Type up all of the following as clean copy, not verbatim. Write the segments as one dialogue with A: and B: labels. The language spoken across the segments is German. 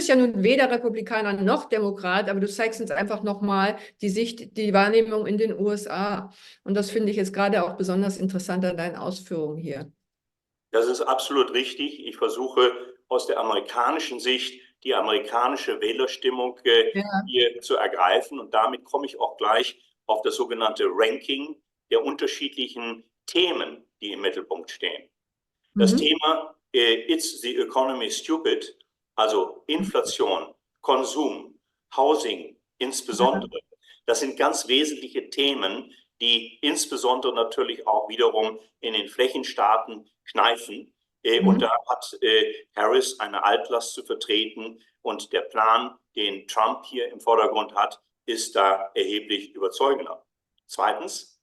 A: bist ja nun weder Republikaner noch Demokrat, aber du zeigst uns einfach nochmal die Sicht, die Wahrnehmung in den USA. Und das finde ich jetzt gerade auch besonders interessant an deinen Ausführungen hier.
B: Das ist absolut richtig. Ich versuche aus der amerikanischen Sicht die amerikanische Wählerstimmung
A: Ja.
B: hier zu ergreifen. Und damit komme ich auch gleich auf das sogenannte Ranking der unterschiedlichen Themen, die im Mittelpunkt stehen. Das Thema It's the Economy Stupid, also Inflation, Konsum, Housing insbesondere, das sind ganz wesentliche Themen, die insbesondere natürlich auch wiederum in den Flächenstaaten kneifen. Und da hat Harris eine Altlast zu vertreten. Und der Plan, den Trump hier im Vordergrund hat, ist da erheblich überzeugender. Zweitens,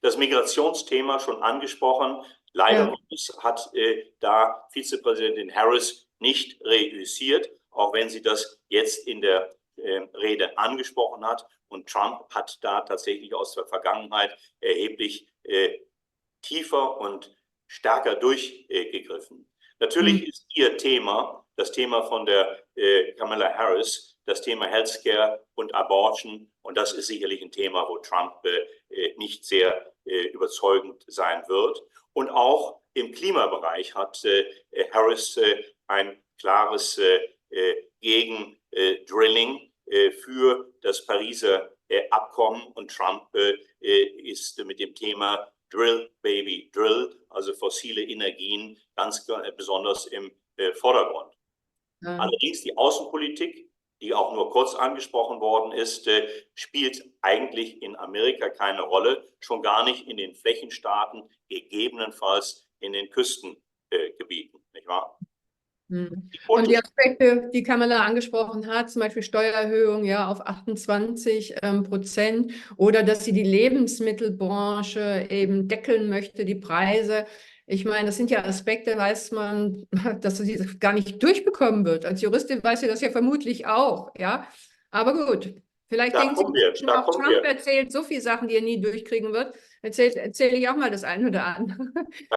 B: das Migrationsthema schon angesprochen. Leider hat da Vizepräsidentin Harris nicht reüssiert, auch wenn sie das jetzt in der Rede angesprochen hat. Und Trump hat da tatsächlich aus der Vergangenheit erheblich tiefer und stärker durchgegriffen. Natürlich ist ihr Thema, das Thema von der Kamala Harris, das Thema Healthcare und Abortion. Und das ist sicherlich ein Thema, wo Trump nicht sehr überzeugend sein wird. Und auch im Klimabereich hat Harris ein klares Gegendrilling für das Pariser Abkommen. Und Trump ist mit dem Thema Drill, Baby, Drill, also fossile Energien, ganz besonders im Vordergrund. Ja. Allerdings die Außenpolitik, die auch nur kurz angesprochen worden ist, spielt eigentlich in Amerika keine Rolle, schon gar nicht in den Flächenstaaten, gegebenenfalls in den Küstengebieten, nicht wahr?
A: Und die Aspekte, die Kamala angesprochen hat, zum Beispiel Steuererhöhung ja, auf 28% oder dass sie die Lebensmittelbranche eben deckeln möchte, die Preise. Ich meine, das sind ja Aspekte, weiß man, dass sie gar nicht durchbekommen wird. Als Juristin weiß sie das ja vermutlich auch, ja. Aber gut, vielleicht denkt sie, auch Trump erzählt so viele Sachen, die er nie durchkriegen wird. Erzähle ich auch mal das eine oder andere.